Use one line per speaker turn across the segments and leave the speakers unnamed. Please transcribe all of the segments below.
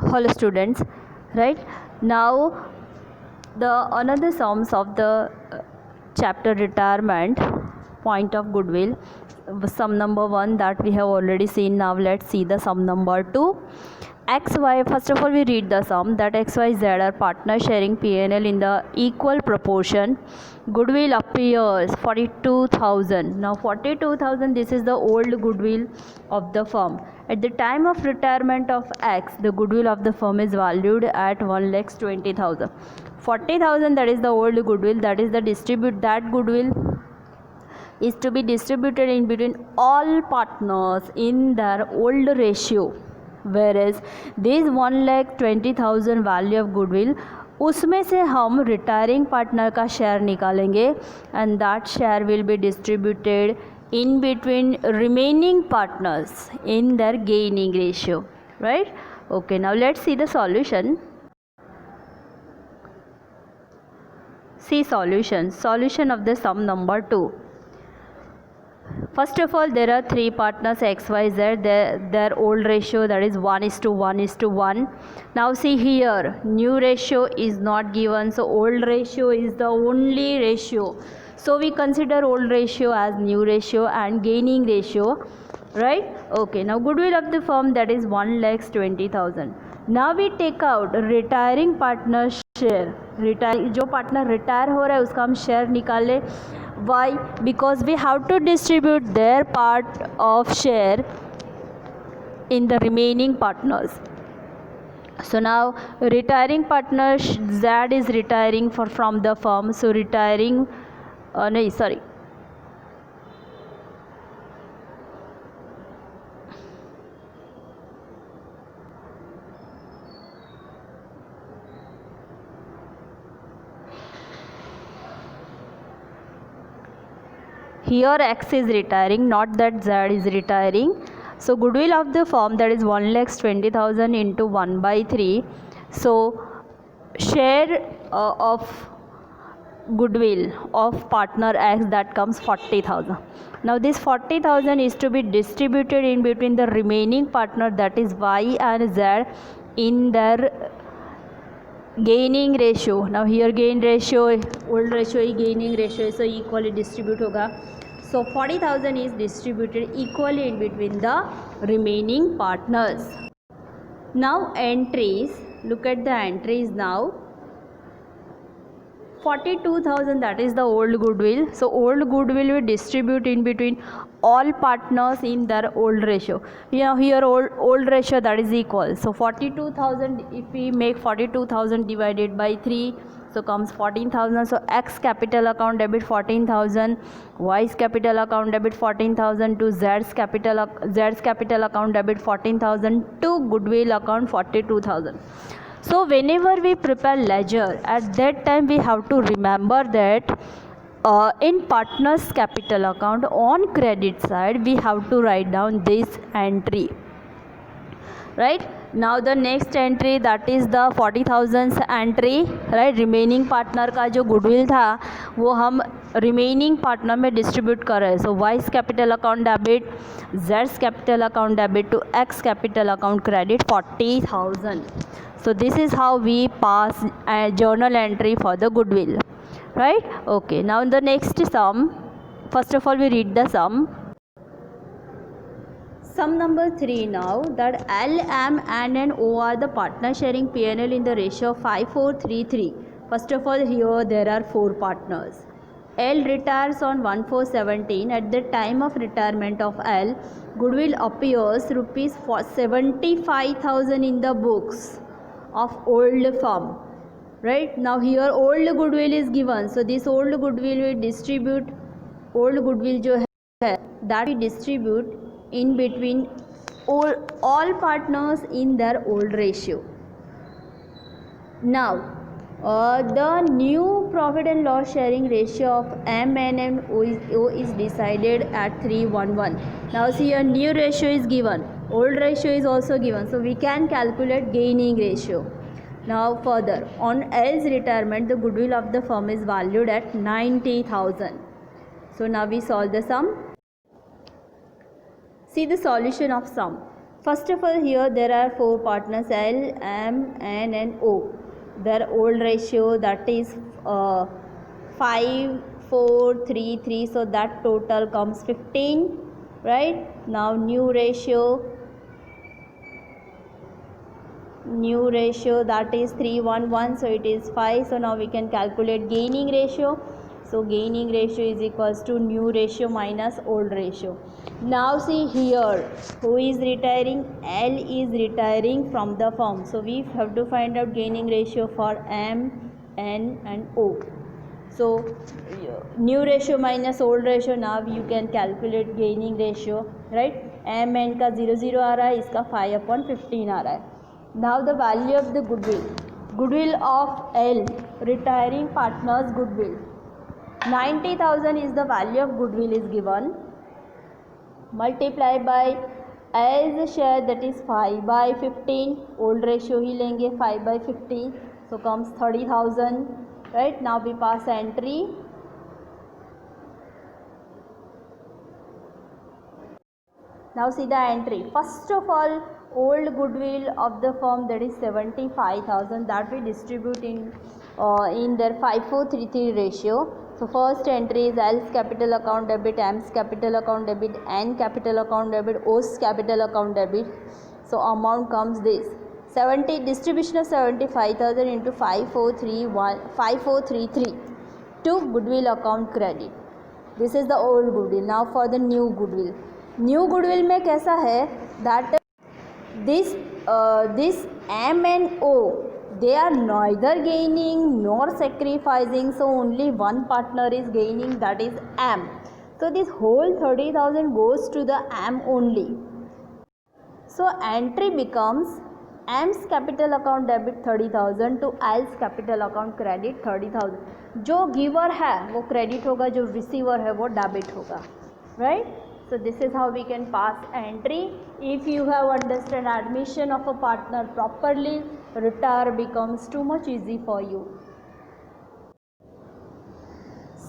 Hello students, right now the another sums of the chapter retirement point of goodwill. Sum number 1 that we have already seen. Now let's see the sum number 2. XY, first of all we read the sum that XYZ are partners sharing P&L in the equal proportion. Goodwill appears 42,000. Now 42,000, this is the old goodwill of the firm. At the time of retirement of X, the goodwill of the firm is valued at 1,20,000. 40,000, that is the old goodwill, that is the that goodwill is to be distributed in between all partners in their old ratio, whereas this 1,20,000 value of goodwill, उसमें से हम retiring partner का share निकालेंगे and that share will be distributed in between remaining partners in their gaining ratio, right? Okay, now let's see the solution. See solution of the sum number 2. First of all, there are three partners XYZ. Their old ratio, that is 1:1:1. Now see here, new ratio is not given, so old ratio is the only ratio. So we consider old ratio as new ratio and gaining ratio, right? Okay, now goodwill of the firm, that is 1,20,000. Now we take out retiring partner share. जो partner retire हो रहा है उसका हम share निकाले. Why? Because we have to distribute their part of share in the remaining partners. So now retiring partner Z is retiring from the firm, so retiring here X is retiring, not that Z is retiring. So goodwill of the firm, that is 1,20,000 into 1/3. So share of goodwill of partner X, that comes 40,000. Now this 40,000 is to be distributed in between the remaining partner, that is Y and Z, in their gaining ratio. Now here gain ratio, old ratio gaining ratio, so equally distribute होगा. So 40,000 is distributed equally in between the remaining partners. Now entries, look at the entries now. 42,000, that is the old goodwill. So old goodwill we distribute in between all partners in their old ratio. Here old ratio, that is equal. So 42,000, if we make 42,000 divided by 3, so comes 14,000. So X capital account debit 14,000, Y's capital account debit 14,000 to Z's capital account debit 14,000 to goodwill account 42,000. So whenever we prepare ledger, at that time we have to remember that in partners capital account on credit side we have to write down this entry, right? Now the next entry, that is the 40,000 entry, right? remaining partner का जो goodwill था वो हम remaining partner में distribute कर रहे हैं. So Y's capital account debit, Z's capital account debit to X capital account credit 40,000. So this is how we pass a journal entry for the goodwill, right? Okay, now the next sum, first of all we read the sum. Sum number 3 now, that L, M, N and O are the partner sharing P&L in the ratio of 5:4:3:3. First of all, here there are 4 partners. L retires on 1/4/17. At the time of retirement of L, goodwill appears rupees 75,000 in the books of old firm, right? Now here old goodwill is given, so this old goodwill we distribute, old goodwill जो है that we distribute in between all partners in their old ratio. Now the new profit and loss sharing ratio of M, N and O is decided at 3:1:1. Now see a new ratio is given, old ratio is also given, so we can calculate gaining ratio. Now further, on L's retirement the goodwill of the firm is valued at 90,000. So now we solve the sum. See the solution of sum. First of all, here there are four partners L, M, N and O. Their old ratio, that is 5, 4, 3, 3, so that total comes 15, right? Now new ratio that is 3, 1, 1, so it is 5. So now we can calculate gaining ratio. So gaining ratio is equals to new ratio minus old ratio. Now see here, who is retiring? L is retiring from the firm. So we have to find out gaining ratio for M, N and O. So new ratio minus old ratio, now you can calculate gaining ratio, right? M, N का 0, 0 आ रहा है, इसका 5/15 आ रहा है. Now the value of the goodwill of L, retiring partners goodwill, 90,000 is the value of goodwill is given, multiplied by as share, that is 5/15, old ratio ही लेंगे 5/15, so comes 30,000, right? Now we pass entry. Now see the entry. First of all, old goodwill of the firm, that is 75,000, that we distribute in their 5/4/3 ratio. So first entry is L's capital account debit, M's capital account debit, N capital account debit, O's capital account debit. So amount comes this 70, distribution of 75,000 into 5/4/3 to goodwill account credit. This is the old goodwill. Now for the new goodwill. New goodwill में कैसा है that this M and O, they are neither gaining nor sacrificing, so only one partner is gaining, that is M. So this whole 30,000 goes to the M only. So entry becomes M's capital account debit 30,000 to L's capital account credit 30,000. जो giver है वो credit होगा, जो receiver है वो debit होगा, right? So this is how we can pass entry. If you have understood admission of a partner properly, retire becomes too much easy for you.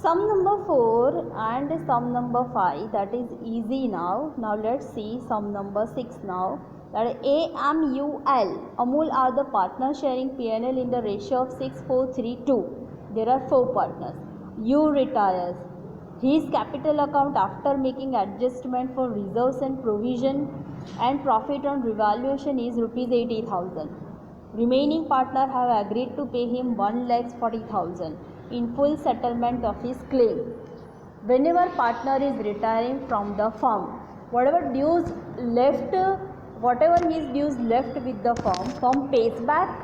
Sum number 4 and sum number 5, that is easy now. Now let's see sum number 6 now. That is AMUL, Amul are the partners sharing P&L in the ratio of 6/4/3 2. There are 4 partners. U retires. His capital account, after making adjustment for reserves and provision and profit on revaluation, is rupees 80,000. Remaining partner have agreed to pay him 1,40,000 in full settlement of his claim. Whenever partner is retiring from the firm, whatever his dues left with the firm pays back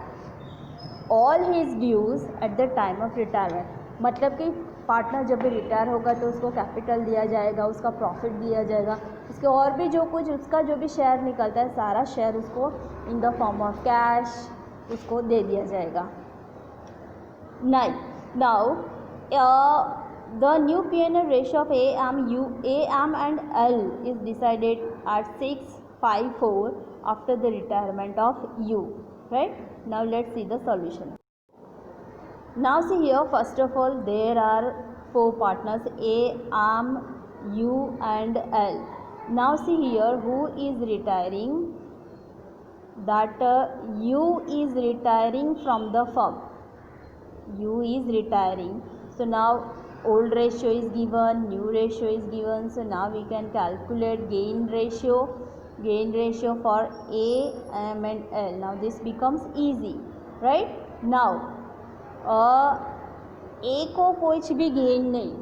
all his dues at the time of retirement. मतलब कि partner जब भी retire होगा तो उसको capital दिया जाएगा, उसका प्रॉफिट दिया जाएगा, उसके और भी जो कुछ उसका जो भी शेयर निकलता है सारा शेयर उसको in the form of cash उसको दे दिया जाएगा. Now the new P&L ratio of AM and L is decided at 6/5/4 after the retirement of U, right? Now let's see the solution. Now see here, first of all there are 4 partners A, M, U and L. Now see here, who is retiring? That U is retiring from the firm. U is retiring. So now old ratio is given, new ratio is given. So now we can calculate gain ratio for A, M and L. Now this becomes easy, right? Now A को कुछ भी gain नहीं,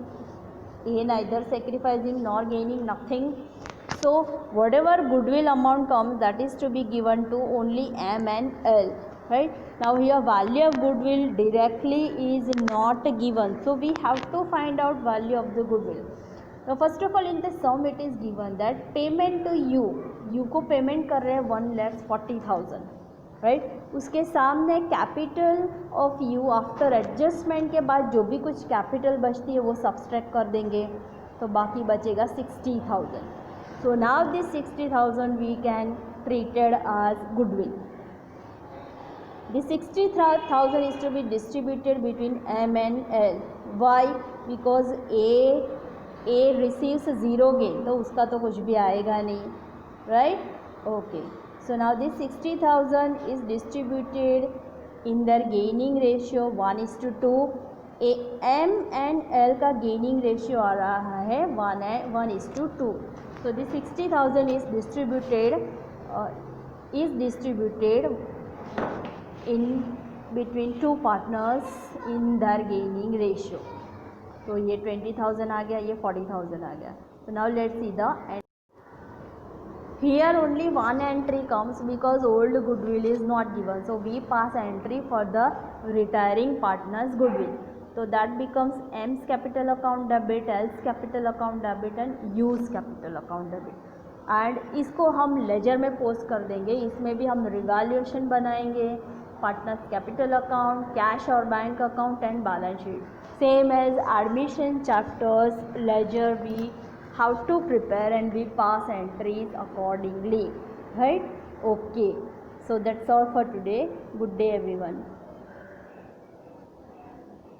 A neither sacrificing nor gaining nothing. So whatever goodwill amount comes, that is to be given to only M and L, right? Now here value of goodwill directly is not given, so we have to find out value of the goodwill. Now first of all in the sum it is given that payment to U को payment कर रहे हैं 1,40,000, right? उसके सामने capital of you after adjustment के बाद जो भी कुछ कैपिटल बचती है वो सब्सट्रैक्ट कर देंगे, तो बाकी बचेगा 60,000. So now this 60,000 we can treated as goodwill. This 60,000 is to be distributed between M and L. Why? Because A receives 0 gain, तो उसका तो कुछ भी आएगा नहीं, right? Okay. So now this 60,000 is distributed in their gaining ratio 1:2. M and L का gaining ratio आ रहा है 1:2. So this 60,000 is distributed in between two partners in their gaining ratio. तो ये 20,000 आ गया, ये 40,000 आ गया. So now let's see the end. Here only one entry comes because old goodwill is not given. So we pass entry for the retiring partner's goodwill. So that becomes M's capital account debit, L's capital account debit and U's capital account debit. And इसको हम laser में post कर देंगे. इसमें भी हम revaluation बनाएंगे, partners capital account, cash और bank account and balance sheet. Same as admission chapters, ledger we how to prepare and we pass entries accordingly, right? Okay, so that's all for today. Good day everyone.